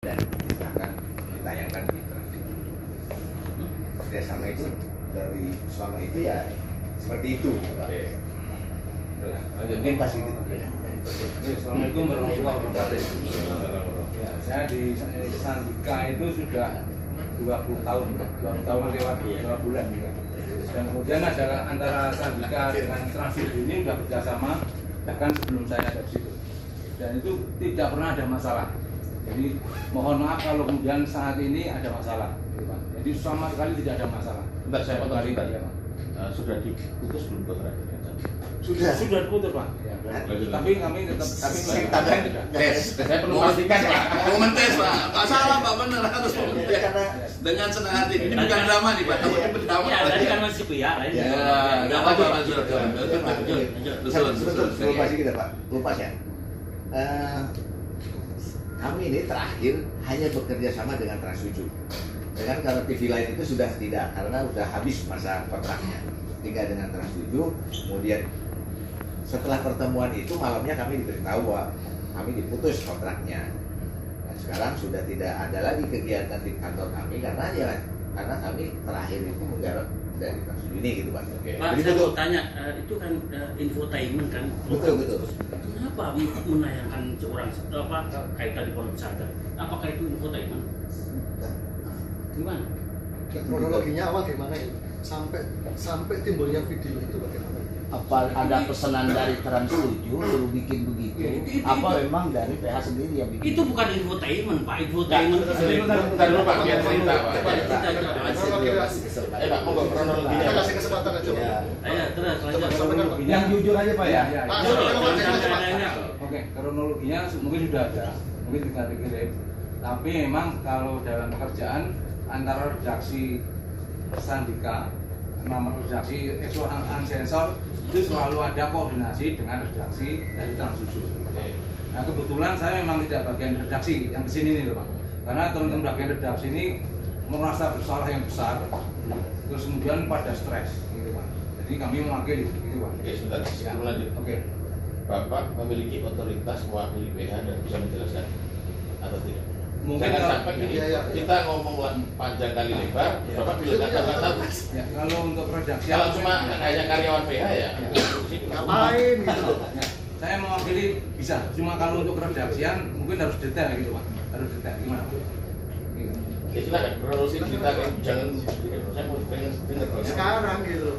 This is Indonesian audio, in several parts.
dan akan ditayangkan di televisi. Kerjasama itu dari selama itu ya seperti itu. Mungkin pasti gitu. Assalamualaikum warahmatullahi wabarakatuh. Ya, saya di Sandika itu sudah 20 tahun lewat 2 bulan juga. Dan kemudian ada antara Sandika dengan Transvision ini sudah kerjasama bahkan sebelum saya ada di situ. Dan itu tidak pernah ada masalah. Jadi mohon maaf kalau kemudian saat ini ada masalah. Jadi sama sekali tidak ada masalah. Bentar, saya potong kali sebentar. ya, Pak. Sudah diputus belum kontrak? Sudah diputus, Pak. Ya, tapi kami tetap Saya perlu pastikan, Pak. Mau mentes, Pak. Nggak salah, Pak. Bener harus mau mentes. Dengan senang hati. Ini bukan drama nih, Pak. Tapi drama. Ya, tadi kan masih PR aja. Nggak apa-apa, Pak. Betul, pasti kita Pak. Lupa ya. Kami ini terakhir hanya bekerja sama dengan Trans7. Dengan kalau TV lain itu sudah tidak, karena sudah habis masa kontraknya. Tinggal dengan Trans7, kemudian setelah pertemuan itu malamnya kami diberitahu bahwa kami diputus kontraknya. Dan sekarang sudah tidak ada lagi kegiatan di kantor kami karena kami terakhir itu menggarap dari Trans7 ini gitu Pak. Pak, Jadi saya betul. mau tanya, itu kan infotainment kan? Betul. Kenapa menayangkan seorang kayak tadi Pondok Pesantren? Apakah itu infotainment? Gimana? Kronologinya awal gimana ya? Sampai timbulnya video itu bagaimana? Apa ada pesanan dari Trans7 suruh bikin begitu? Apa memang dari PH sendiri yang bikin? Itu bukan infotainment, Pak. Infotainment Bentar dulu, Pak. Biar cerita, Pak. Pak, mau kronologinya. Kita kasih kesempatan aja. Ya. Ayo, terus lanjut. kronologinya Yang jujur aja Pak ya. Pak, Oke, kronologinya mungkin sudah ada, mungkin tinggal dikirim. Tapi memang kalau dalam pekerjaan antara redaksi Sandika, nama redaksi Exo Unsensor itu selalu ada koordinasi dengan redaksi dari Trans7. Nah kebetulan saya memang tidak bagian redaksi yang di sini nih Pak, karena teman-teman bagian redaksi ini merasa bersalah yang besar, terus kemudian pada stres, gitu Pak. Jadi kami mewakili, gitu Pak. Oke, sebentar. Sebelum lanjut. Oke. Bapak memiliki otoritas mewakili PH dan bisa menjelaskan atau tidak? Mungkin Jangan kalau- sampai gini, Iya. kita ngomong panjang kali lebar, Iya. Bapak bilang kata-kata. Ya, kalau untuk redaksi Kalau cuma hanya karyawan PH ya, ngapain gitu? Ya, saya mewakili bisa, cuma kalau untuk redaksian mungkin harus detail gitu Pak, harus detail gimana Pak? Gitu. ya silakan kronologi cerita, jangan saya mau pengen dengar. Sekarang gitu.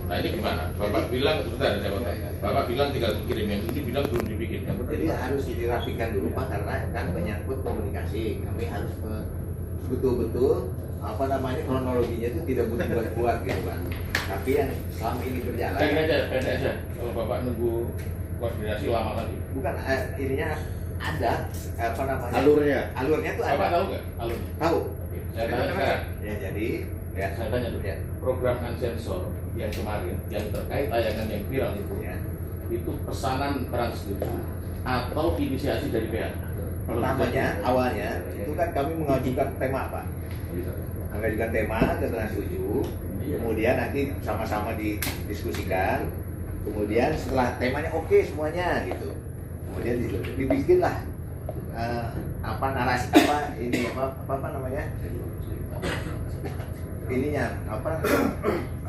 Nah ini gimana? Bapak bilang sebentar, saya potong. Bapak bilang tinggal kirim, yang ini bilang belum dibikin. Jadi harus dirapikan dulu Pak karena kan menyangkut komunikasi. Kami harus betul-betul kronologinya itu tidak buat-buat gitu Pak. Tapi yang selama ini berjalan. Pendek aja. Kalau Bapak nunggu koordinasi lama lagi. Bukan ininya ada alurnya tuh Bapak ada. tahu nggak alurnya? Tahu. Oke, saya tanya sekarang. Ya jadi ya Saya tanya dulu. Ya. Program Unsensor yang kemarin, yang terkait tayangan yang viral itu pesanan Trans7 atau inisiasi dari PH? pertamanya awalnya itu kan kami mengajukan tema Pak. Mengajukan tema ke Trans7. Kemudian nanti sama-sama didiskusikan. Kemudian setelah temanya oke semuanya gitu. Kemudian dibikinlah narasi apa namanya? Ininya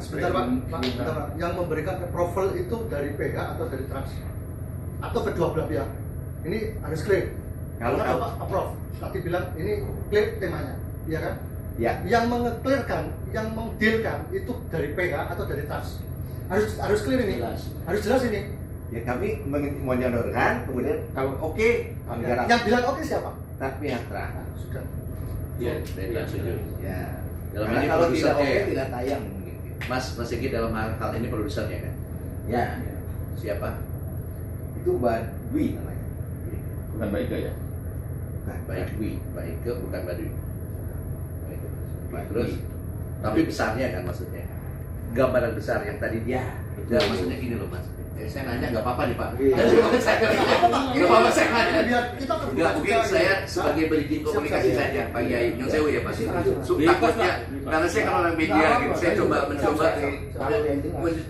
Sebentar Pak, sebentar, Pak. Yang memberikan approval itu dari PH atau dari Trans? Atau kedua belah pihak? Ini harus clear. Kalau Bapak approve, tadi bilang ini clear temanya, iya kan? ya Yang mengclearkan, yang mengdealkan itu dari PH atau dari Trans? Harus clear ini, harus jelas ini. ya kami menyodorkan kemudian kalau oke kami garap. Yang bilang oke siapa? Tapi yang terakhir Sudah. Iya, dari Trans7. ya. Dalam Karena ini kalau tidak produsernya oke ya? tidak tayang mungkin. Mas Egi dalam hal ini produsernya kan? Ya, Siapa? itu Mbak Dwi namanya. Bukan Mbak Ika ya? Bukan, Baik Dwi, baik ke bukan Badui. Mbak Terus, Dwi. tapi besarnya kan maksudnya? Gambaran besar yang tadi dia. Ya, maksudnya gini loh Mas. Saya nanya nggak apa-apa nih Pak. Iya. Nggak apa-apa saya nanya. Biar kita Enggak, mungkin saya sebagai bridging komunikasi saja Pak Yai Nyun Sewu ya Pak. Takutnya karena saya kan orang media gitu, saya coba mencoba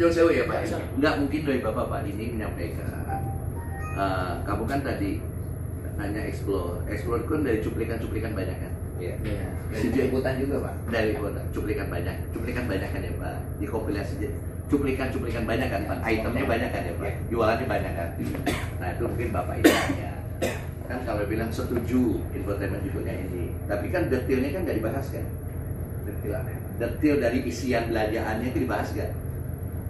Nyun Sewu ya Pak. Enggak mungkin dari Bapak Pak ini menyampaikan. Kamu kan tadi hanya explore. Explore kan dari cuplikan-cuplikan banyak kan. Iya. Iya. Dari liputan juga Pak. Dari cuplikan banyak kan ya Pak. Dikompilasi aja. Cuplikan banyak kan Pak. Itemnya banyak kan ya Pak. Jualannya banyak kan. Nah itu mungkin Bapak ini ya. Kan kalau bilang setuju infotainment judulnya ini, tapi kan detailnya kan nggak dibahas kan. Detail dari isian belanjaannya itu dibahas kan.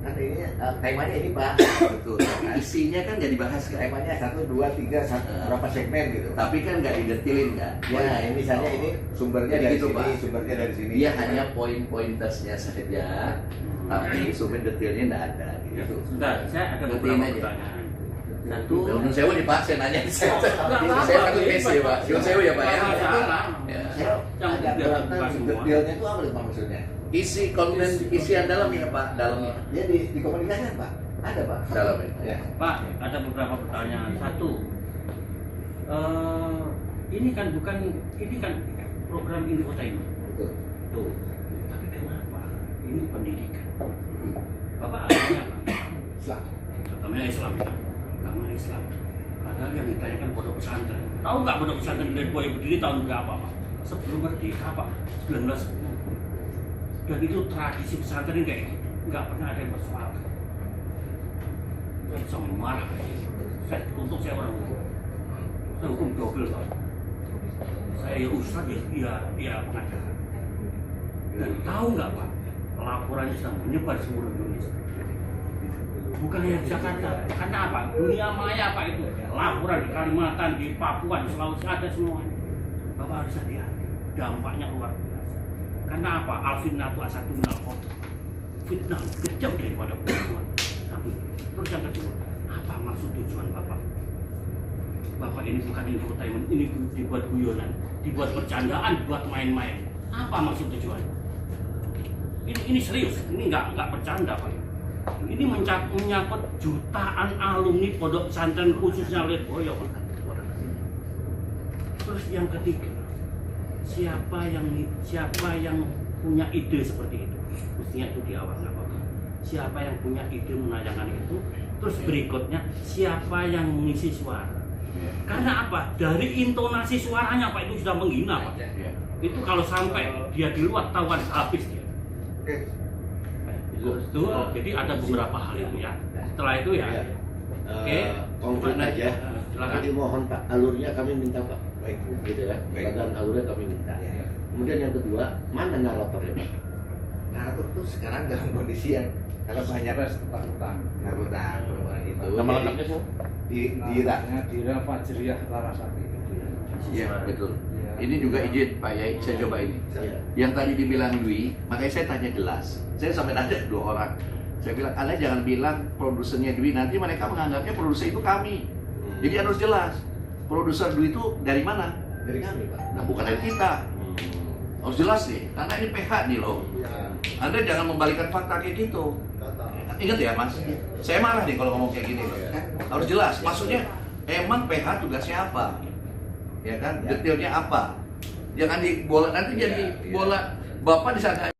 Kan ini temanya ini Pak. Betul. Tapi isinya kan nggak dibahas kan. Temanya 1, 2, 3, berapa segmen gitu. Tapi kan nggak didetilin kan. Ya, ini misalnya ini sumbernya dari Gitu, sini, Pak. sumbernya dari sini. Dia hanya poin-pointersnya saja, tapi sumber detailnya nggak ada. Gitu. Sebentar, saya ada Ngertiin beberapa aja. pertanyaan. Satu, Menurut saya nih Pak, saya nanya. Saya apa-apa. satu case ya Pak. Menurut saya ya Pak ya. Saya yang agak tidak berat terbuka semua. detailnya itu apa Pak maksudnya? Isi konten, isian dalamnya Pak, dalamnya. Ya di komunikasikan Pak. Ada Pak. Dalamnya. Ya. Pak, ada beberapa pertanyaan. Satu, ini kan program infotainment. Betul. Tuh, tapi kenapa? Ini pendidikan. Bapak agamanya apa? Islam. Agamanya Islam ya. Agama Islam. Padahal yang ditanyakan pondok pesantren. Tahu nggak pondok pesantren dari Boy berdiri tahun berapa Pak? Sebelum merdeka Pak, 1910. Dan itu tradisi pesantren kayak gitu. Nggak pernah ada yang bersoal. Saya bisa marah. Untuk saya orang hukum. Saya hukum double Pak. Saya ya ustaz ya pengacara. Dan tahu nggak Pak, laporannya sedang menyebar di seluruh Indonesia. Bukan hanya di Jakarta. Karena apa? Dunia maya Pak itu. Laporan di Kalimantan, di Papua, di Sulawesi ada semuanya. Bapak harus hati-hati. Dampaknya luar biasa. Karena apa? Al-fitnatu asadu minal qatl. Fitnah kejam daripada pembunuhan. Tapi terus yang kedua, apa maksud tujuan Bapak? Bapak ini bukan infotainment, ini dibuat guyonan, dibuat bercandaan, dibuat main-main. Apa maksud tujuan? Ini serius, ini nggak bercanda Pak. Ini menyangkut jutaan alumni pondok pesantren khususnya Lirboyo Pak. Terus yang ketiga, siapa yang punya ide seperti itu? Mestinya itu di awal nggak apa-apa. Siapa yang punya ide menayangkan itu? Terus berikutnya, siapa yang mengisi suara? Karena apa? Dari intonasi suaranya Pak itu sudah menghina Pak. Itu kalau sampai dia di luar tawan habis dia. Oke. Itu, jadi ada beberapa hal itu ya. Setelah itu ya. Oke. Konkret aja. Silakan. Jadi mohon Pak, alurnya kami minta Pak. Baik. Gitu ya. Baik. Bagian alurnya kami minta. Ya. Kemudian yang kedua, mana naratornya Pak? Narator itu sekarang dalam kondisi yang kalau banyak ketakutan. ketakutan perempuan itu. Nama lengkapnya siapa? Dira. Dira Fajriyah Larasati. Iya betul. Iya. Ini juga izin Pak Yai, saya coba ini. Iya. Yang tadi dibilang Dwi, makanya saya tanya jelas. Saya sampai tanya 2 orang. Saya bilang, Anda jangan bilang produsernya Dwi, nanti mereka menganggapnya produser itu kami. Jadi harus jelas, produser Dwi itu dari mana? Dari kami Pak. Nah bukan dari kita. Harus jelas nih, karena ini PH nih loh. Ya, Anda jangan membalikan fakta kayak gitu. kata. Ingat ya Mas, saya marah nih kalau ngomong kayak gini loh. Harus jelas, maksudnya emang PH tugasnya apa? Ya kan, detailnya apa? Jangan di bola nanti jadi bola Bapak disangka